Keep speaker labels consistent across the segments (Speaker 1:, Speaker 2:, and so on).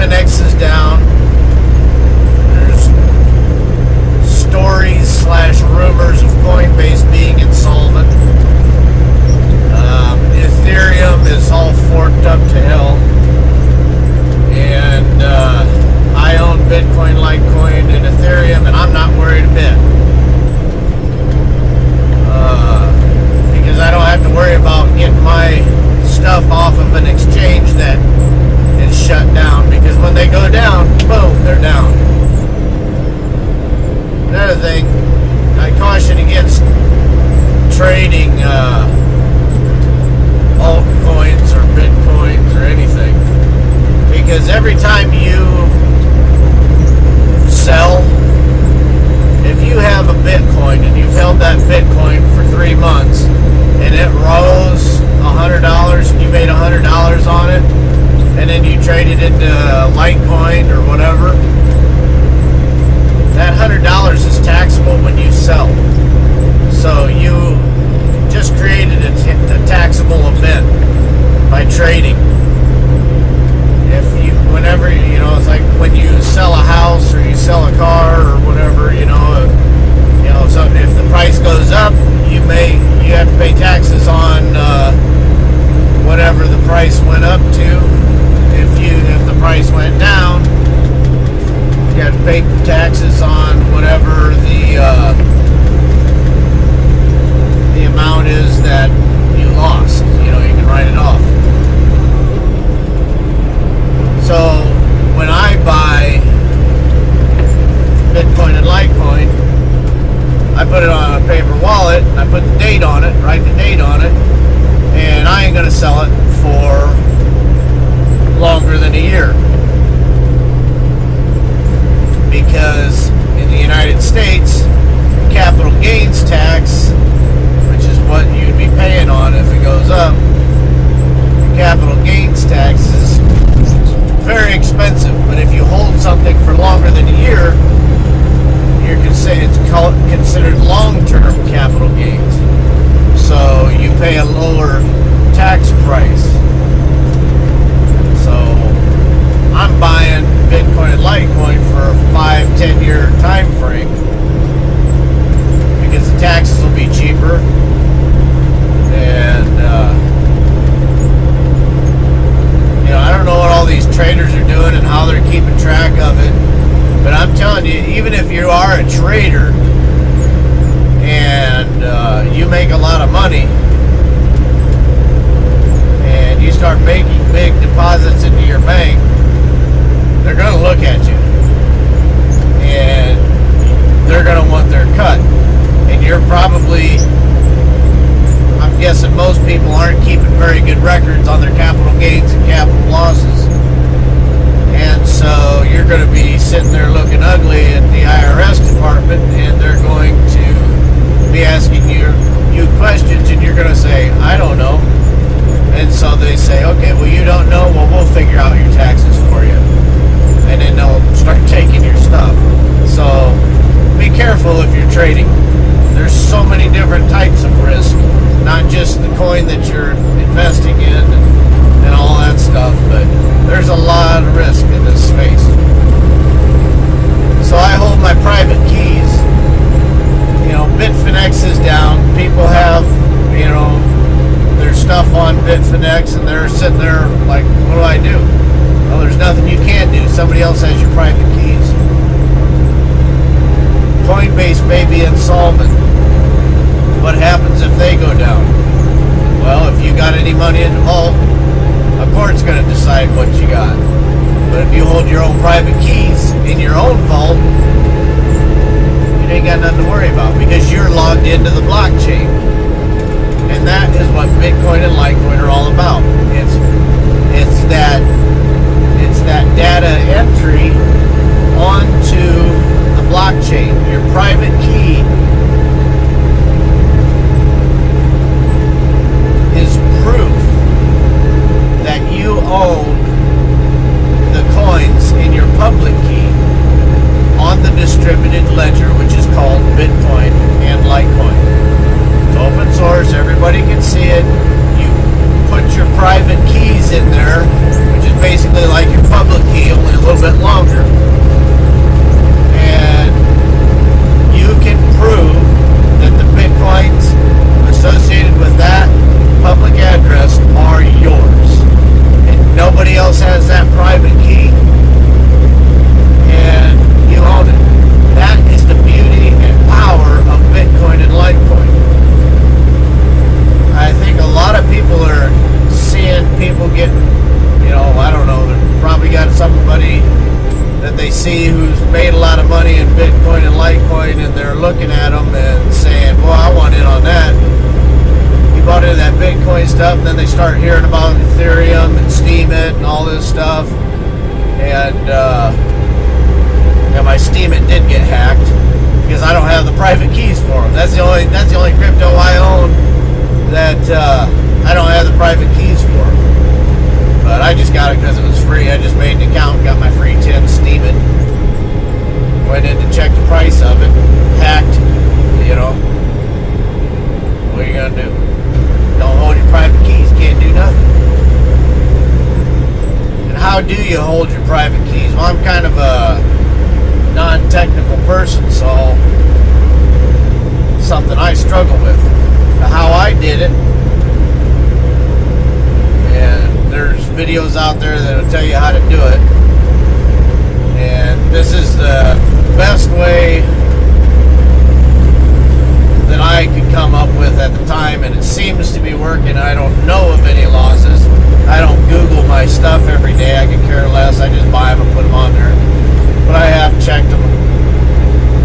Speaker 1: Bitfinex is down. There's stories slash rumors of Coinbase being insolvent. Ethereum is all forked up to hell. And I own Bitcoin, Litecoin, and Ethereum, and I'm not worried a bit. Because I don't have to worry about getting my stuff off of an exchange that is shut down. Because when they go down, boom, they're down. Another thing, I caution against trading altcoins or bitcoins or anything. Because every time you sell, if you have a Bitcoin and you've held that Bitcoin for 3 months and it rose $100 and you made $100 on it, and then you trade it into Litecoin or whatever, that $100 is taxable when you sell. So you just created a taxable event by trading. Whenever, it's like when you sell a house or you sell a car or whatever, so if the price goes up, you have to pay taxes on whatever the price went up to. If the price went down, you have to pay taxes on whatever the amount is that you lost. You can write it off. So when I buy Bitcoin and Litecoin, I put it on a paper wallet, I put the date on it, write the date on it, and I ain't going to sell it for longer than a year. Because in the United States, capital gains tax, which is what you'd be paying on if it goes up, capital gains tax is very expensive. But if you hold something for longer than a year, it's considered long-term capital gains. So you pay a lower tax price. So I'm buying Bitcoin and Litecoin for a 5-10 year time frame because the taxes will be cheaper. And I don't know what all these traders are doing and how they're keeping track of it, but I'm telling you, even if you are a trader and you make a lot of money and you start making big deposits into your bank, they're going to look at you and they're going to want their cut. And you're probably, I'm guessing most people aren't keeping very good records on their capital gains and capital losses. And so you're going to be sitting there looking ugly at the IRS department, and they're going to be asking you questions, and you're going to say, I don't know. And so they say, okay, well, you don't know? Well, we'll figure out your taxes for you. And then they'll start taking your stuff. So be careful if you're trading. There's so many different types of risk, not just the coin that you're investing in and all that stuff, but there's a lot of risk in this space. So I hold my private keys. Bitfinex is down. People have, their stuff on Bitfinex, and they're sitting there like, what do I do? Well, there's nothing you can do. Somebody else has your private keys. Coinbase may be insolvent. What happens if they go down? Well, if you got any money in the vault, a court's going to decide what you got. But if you hold your own private keys in your own vault, you ain't got nothing to worry about because you're logged into the blockchain. And that is what Bitcoin and Litecoin are all about. It's that data entry onto the blockchain. Your private key is proof that you own the coins in your public key on the distributed ledger, which is called Bitcoin and Litecoin. It's open source, everybody can see it. You put your private keys in there, which is basically like your public key, only little bit longer. And you can prove that the Bitcoins associated with that public address are yours. And nobody else has that private key. And you own it. That is the beauty and power of Bitcoin and Litecoin. I think a lot of people are seeing people getting, I don't know, they've probably got somebody that they see who's made a lot of money in Bitcoin and Litecoin, and they're looking at them and saying, well, I want in on that. He bought into that Bitcoin stuff, and then they start hearing about Ethereum and Steemit and all this stuff. And my Steemit did get hacked because I don't have the private keys for them. That's the only crypto I own that I don't have the private keys for. But I just got it because it was free. I just made an account and got my free 10 Steemit. Went in to check the price of it. Hacked. What are you going to do? Don't hold your private keys. Can't do nothing. And how do you hold your private keys? Well, I'm kind of a non-technical person, so something I struggle with. How I did it, and there's videos out there that'll tell you how to do it, and this is the best way that I could come up with at the time, and it seems to be working. I don't know of any losses. I don't Google my stuff every day. I could care less. I just buy them and put them on there, but I have checked them.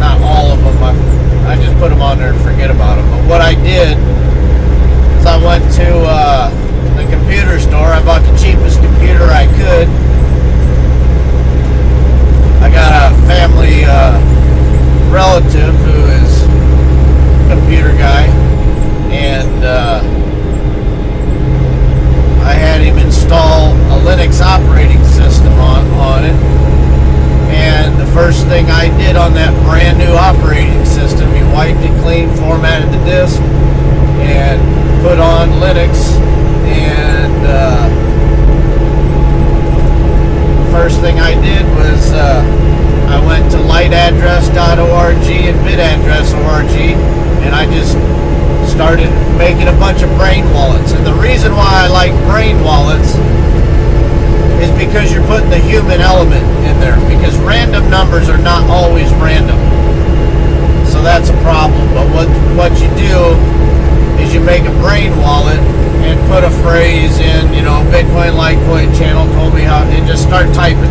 Speaker 1: Not all of them. I just put them on there and forget about them. But what I did is I went to the computer store. I bought the cheapest computer I could. I got a family relative who is a computer guy, and I had him install a Linux operating system on it. And the first thing I did on that brand new operating system, he wiped it clean, formatted the disk, and put on Linux. And first thing I did was I went to liteaddress.org and bitaddress.org, and I just started making a bunch of brain wallets. And the reason why I like brain wallets is because you're putting the human element in there, because random numbers are not always random. So that's a problem. But what you do is you make a brain wallet and put a phrase in, Bitcoin Litecoin channel told me how, and just start typing.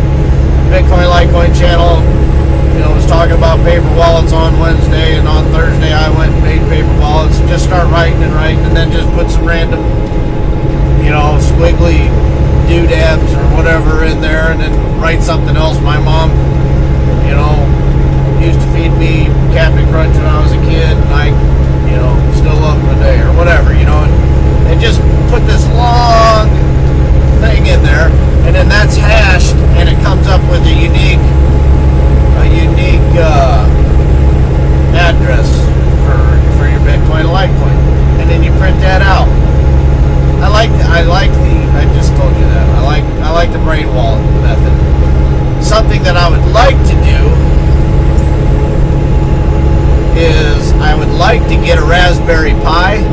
Speaker 1: Bitcoin Litecoin channel, was talking about paper wallets on Wednesday, and on Thursday I went and made paper wallets. Just start writing, and then just put some random, squiggly doodads or whatever in there, and then write something else. My mom, used to feed me Captain Crunch when I was a kid, and I, still love them today, or whatever, and just put this long thing in there, and then that's hashed, and it comes up with a unique address for your Bitcoin and Litecoin, and then you print that out. I just told you that. I like the brain wallet method. Something that I would like to do is I would like to get a Raspberry Pi,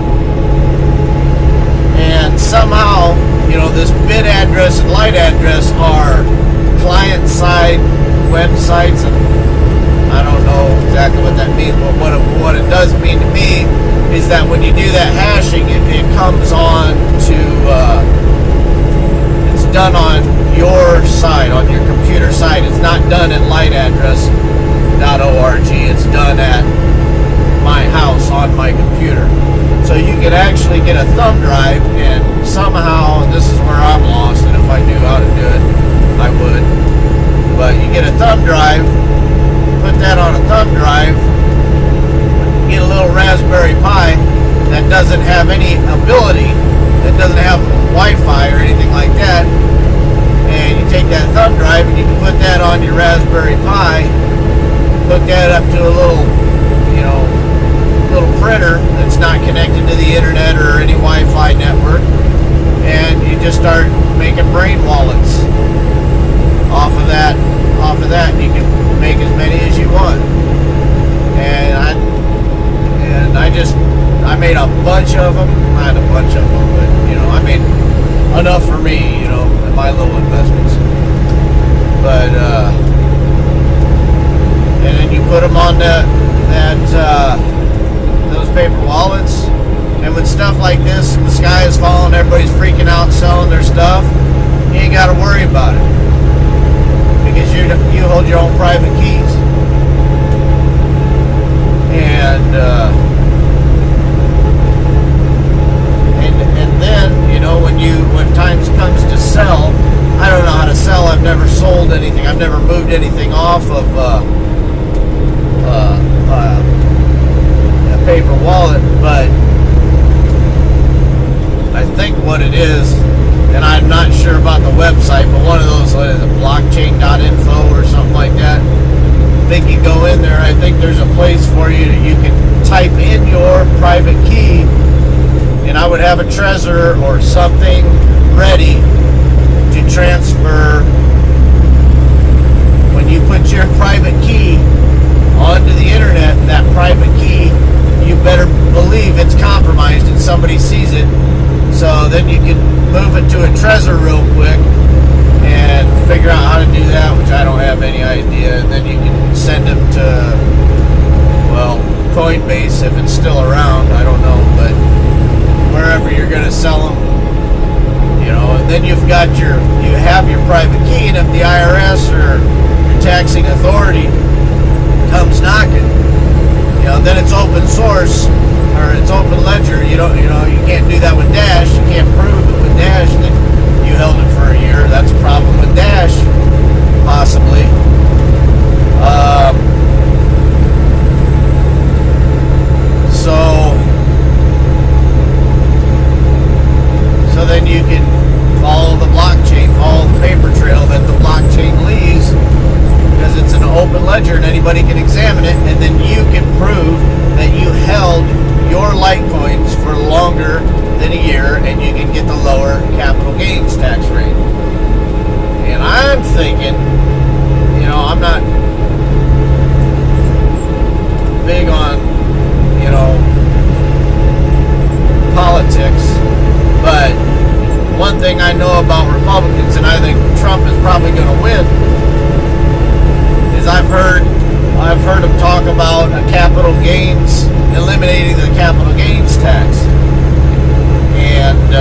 Speaker 1: and somehow, this bit address and light address are client-side websites, and I don't know exactly what that means, but what it does mean to me is that when you do that hashing, it comes on to, it's done on your side, on your computer side. It's not done at liteaddress.org. It's done at my house on my computer. So you could actually get a thumb drive, and somehow, this is where I'm lost, and if I knew how to do it, I would. But you get a thumb drive, put that on a thumb drive, get a little Raspberry Pi that doesn't have any ability, that doesn't have Wi-Fi or anything like that, and you take that thumb drive and you can put that on your Raspberry Pi, hook that up to a little, little printer that's not connected to the internet or any Wi-Fi network, and you just start making brain wallets off of that that, and you can make as many as you want. And I made a bunch of them. Not a bunch of them, but I made enough for me, in my little investments. But and then you put them on those paper wallets. And with stuff like this, the sky is falling, everybody's freaking out, selling their stuff. You ain't got to worry about it because you hold your own private keys. And then when times comes to sell, I don't know how to sell. I've never sold anything. I've never moved anything off of a paper wallet, but I think what it is, and I'm not sure about the website, but one of those, what is it, blockchain.info or something like that. I think you go in there, I think there's a place for you that you can type in your private key, and I would have a Trezor or something ready to transfer. When you put your private key onto the internet, that private key, you better believe it's compromised and somebody sees it. So then you can move it to a Trezor real quick and figure out how to do that, which I don't have any idea. And then you can send them to, Coinbase if it's still around. I don't know, but wherever you're going to sell them, and then you have your private key, and if the IRS or your taxing authority comes knocking, then it's open source or it's open ledger. You can't do that with Dash. You can't prove it with Dash that you held it for a year. That's a problem with Dash, possibly. So then you can follow the blockchain, follow the paper trail that the blockchain leaves, because it's an open ledger and anybody can examine it, and then you can prove that you held your Litecoins for longer than a year, and you can get the lower capital gains tax rate. And I'm thinking, I'm not big on, politics, but one thing I know about Republicans, and I think Trump is probably going to win, is I've heard him talk about a capital gains, eliminating the capital gains tax. And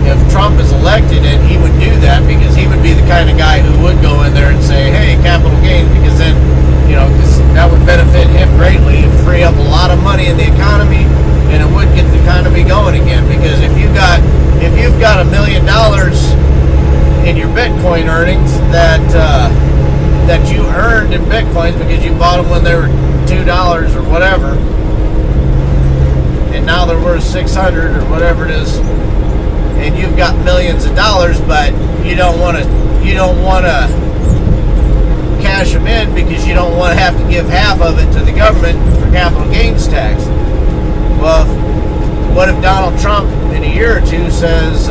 Speaker 1: if Trump is elected, and he would do that because he would be the kind of guy who would go in there and say, hey, capital gains, because then, because that would benefit him greatly and free up a lot of money in the economy, and it would get the economy going again. Because if you've got $1 million in your Bitcoin earnings that you earned in Bitcoins because you bought them when they were $2 or whatever, and now they're worth $600 or whatever it is, and you've got millions of dollars, but you don't want to cash them in because you don't want to have to give half of it to the government for capital gains tax. Well, what if Donald Trump in a year or two says,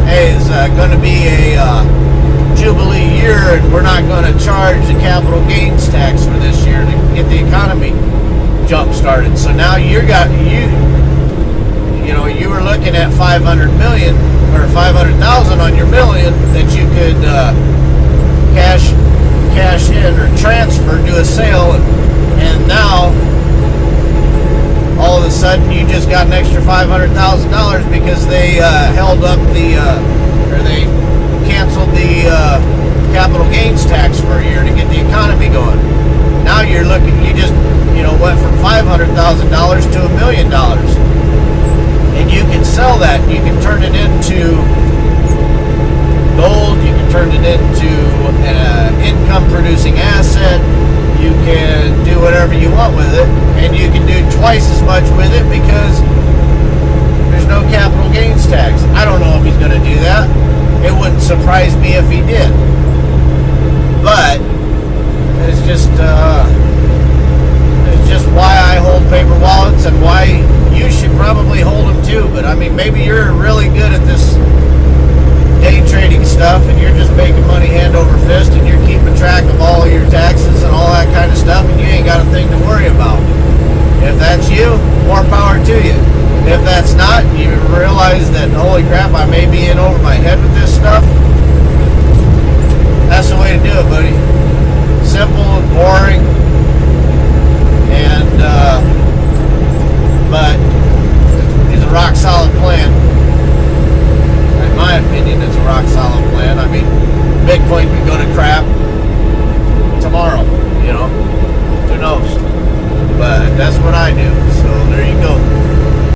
Speaker 1: hey, it's going to be a Jubilee year, and we're not going to charge the capital gains tax for this year to get the economy jump started. So now you were looking at 500 million or 500,000 on your million that you could cash in or transfer, do a sale, and now all of a sudden you just got an extra $500,000 because they held up or they canceled the capital gains tax for a year to get the economy going. Now you just went from $500,000 to $1 million, and you can sell that. You can turn it into gold. You can turn it into an income-producing asset. You can do whatever you want with it, and you can do twice as much with it because there's no capital gains tax. I don't know if he's going to do that. It wouldn't surprise me if he did. But it's just why I hold paper wallets and why you should probably hold them too. But I mean, maybe you're really good at this day trading stuff and you're just making money hand over fist and you're keeping track of all your taxes and all that kind of stuff and you ain't got a thing to worry about. If that's you, more power to you. If that's not, you realize that, holy crap, I may be in over my head with this stuff. That's the way to do it, buddy. Simple and boring. And, but it's a rock solid plan. In my opinion, it's a rock solid plan. I mean, Bitcoin could go to crap tomorrow, you know. Who knows? But that's what I do. So there you go.